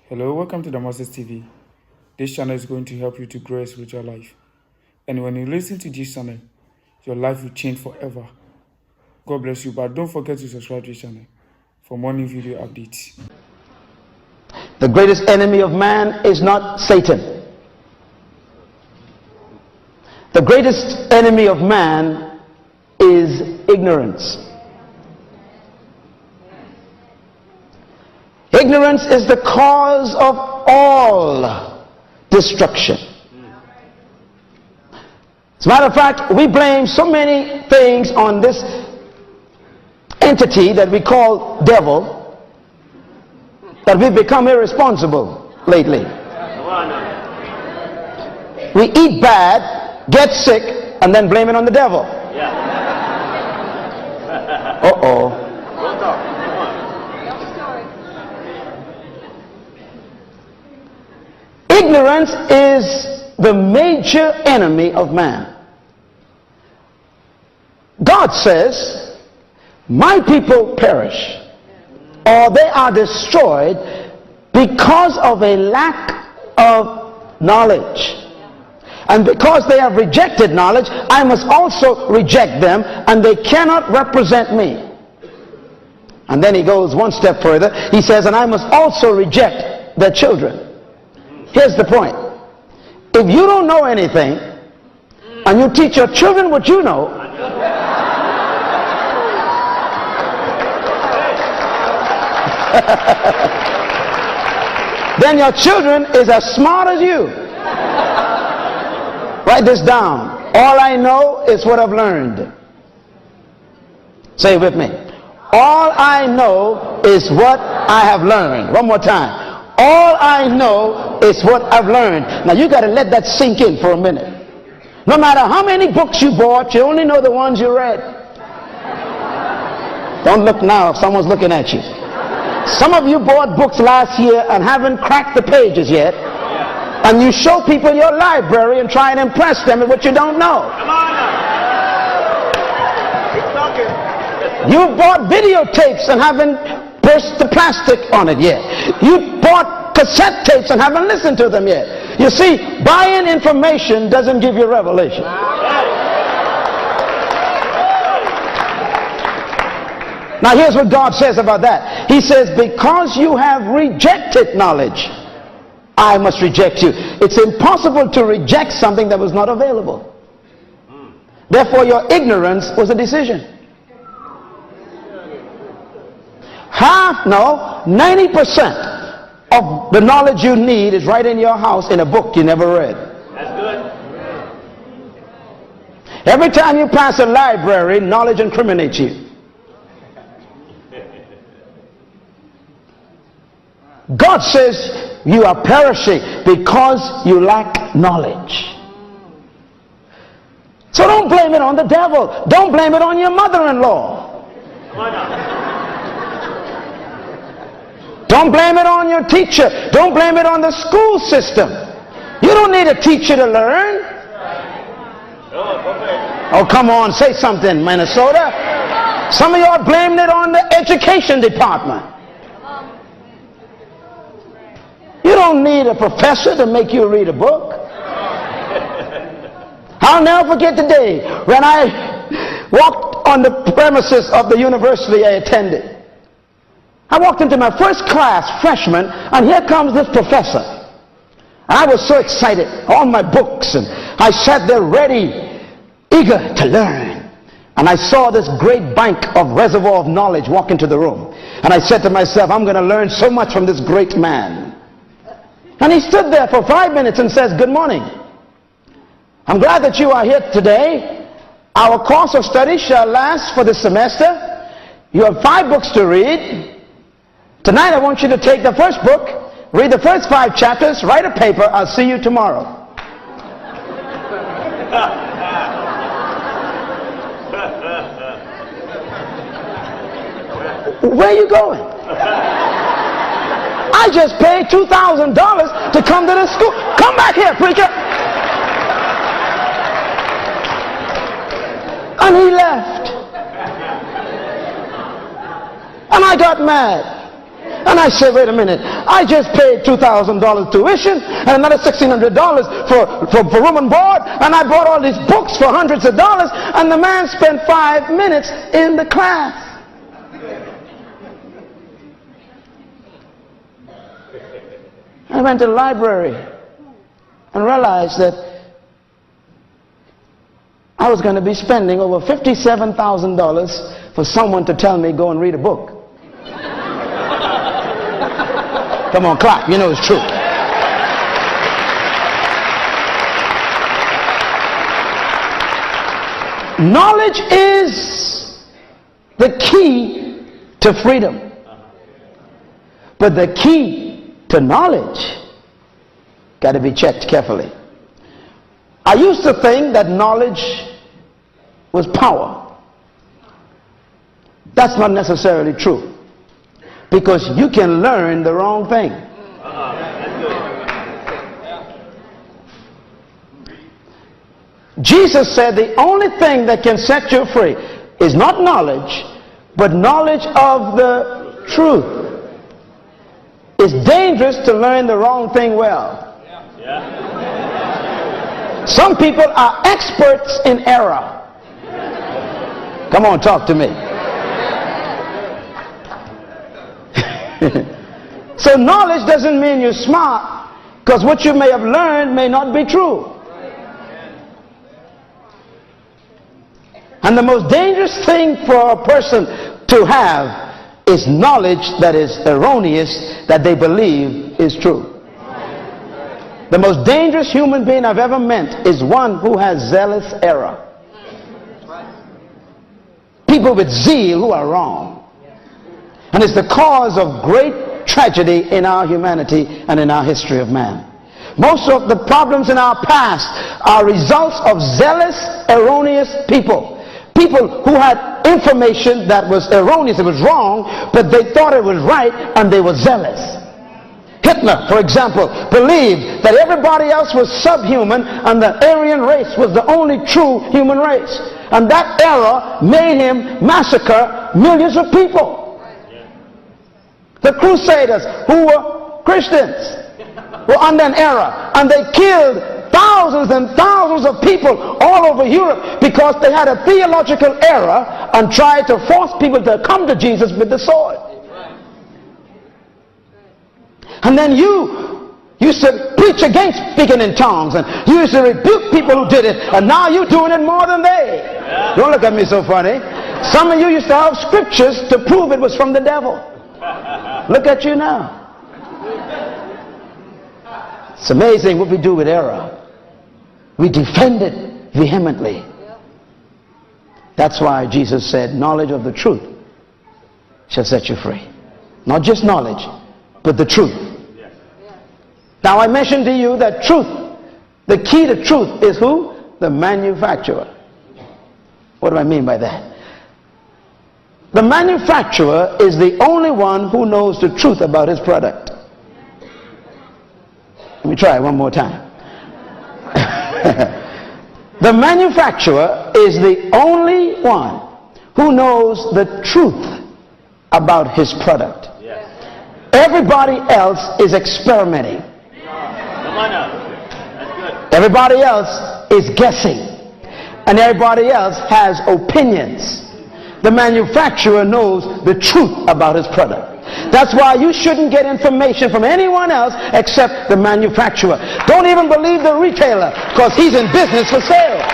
Hello, welcome to the Moses TV. This channel is going to help you to grow your spiritual life. And when you listen to this channel, your life will change forever. God bless you, but don't forget to subscribe to this channel for more new video updates. The greatest enemy of man is not Satan. The greatest enemy of man is ignorance. Ignorance is the cause of all destruction. As a matter of fact, we blame so many things on this entity that we call devil that we've become irresponsible lately. We eat bad, get sick, and then blame it on the devil. Uh-oh. Ignorance is the major enemy of man. God says, my people perish, or they are destroyed because of a lack of knowledge. And because they have rejected knowledge, I must also reject them, and they cannot represent me. And then he goes one step further. He says, and I must also reject their children. Here's the point. If you don't know anything, and you teach your children what you know, then your children is as smart as you. Write this down. All I know is what I've learned. Say it with me. All I know is what I have learned. One more time. All I know is what I've learned. Now you got to let that sink in for a minute. No matter how many books you bought, you only know the ones you read. Don't look now if someone's looking at you. Some of you bought books last year and haven't cracked the pages yet. And you show people your library and try and impress them with what you don't know. You bought videotapes and haven't burst the plastic on it yet. You bought cassette tapes and haven't listened to them yet. You see, buying information doesn't give you revelation. Now here's what God says about that. He says, because you have rejected knowledge, I must reject you. It's impossible to reject something that was not available. Therefore your ignorance was a decision. 90% of the knowledge you need is right in your house in a book you never read. That's good. Every time you pass a library, knowledge incriminates you. God says you are perishing because you lack knowledge. So don't blame it on the devil. Don't blame it on your mother-in-law. Don't blame it on your teacher. Don't blame it on the school system. You don't need a teacher to learn. Oh, come on, say something, Minnesota. Some of you are blaming it on the education department. You don't need a professor to make you read a book. I'll never forget the day when I walked on the premises of the university I attended. I walked into my first class, freshman, and here comes this professor. And I was so excited, all my books, and I sat there ready, eager to learn. And I saw this great bank of reservoir of knowledge walk into the room. And I said to myself, I'm going to learn so much from this great man. And he stood there for 5 minutes and says, good morning. I'm glad that you are here today. Our course of study shall last for the semester. You have 5 books to read. Tonight I want you to take the first book, read the first 5 chapters, write a paper. I'll see you tomorrow. Where are you going? I just paid $2,000 to come to the school. Come back here, preacher. And he left. And I got mad. And I said, wait a minute, I just paid $2,000 tuition and another $1,600 for room and board, and I bought all these books for hundreds of dollars, and the man spent 5 minutes in the class. I went to the library and realized that I was going to be spending over $57,000 for someone to tell me go and read a book. Come on, clap. You know it's true. Knowledge is the key to freedom. But the key to knowledge got to be checked carefully. I used to think that knowledge was power. That's not necessarily true, because you can learn the wrong thing. Jesus said the only thing that can set you free is not knowledge, but knowledge of the truth. It's dangerous to learn the wrong thing well. Some people are experts in error. Come on, talk to me. So knowledge doesn't mean you're smart, because what you may have learned may not be true. And the most dangerous thing for a person to have is knowledge that is erroneous, that they believe is true. The most dangerous human being I've ever met is one who has zealous error. People with zeal who are wrong. And it's the cause of great tragedy in our humanity and in our history of man. Most of the problems in our past are results of zealous, erroneous people. People who had information that was erroneous, it was wrong, but they thought it was right and they were zealous. Hitler, for example, believed that everybody else was subhuman and the Aryan race was the only true human race. And that error made him massacre millions of people. The Crusaders, who were Christians, were under an error, and they killed thousands and thousands of people all over Europe because they had a theological error and tried to force people to come to Jesus with the sword. And then you used to preach against speaking in tongues, and you used to rebuke people who did it, and now you're doing it more than they. Don't look at me so funny. Some of you used to have scriptures to prove it was from the devil. Look at you now. It's amazing what we do with error. We defend it vehemently. That's why Jesus said, knowledge of the truth shall set you free. Not just knowledge, but the truth. Now I mentioned to you that truth, the key to truth is who? The manufacturer. What do I mean by that? The manufacturer is the only one who knows the truth about his product. Let me try it one more time. The manufacturer is the only one who knows the truth about his product. Everybody else is experimenting. Everybody else is guessing. And everybody else has opinions. The manufacturer knows the truth about his product. That's why you shouldn't get information from anyone else except the manufacturer. Don't even believe the retailer, because he's in business for sales.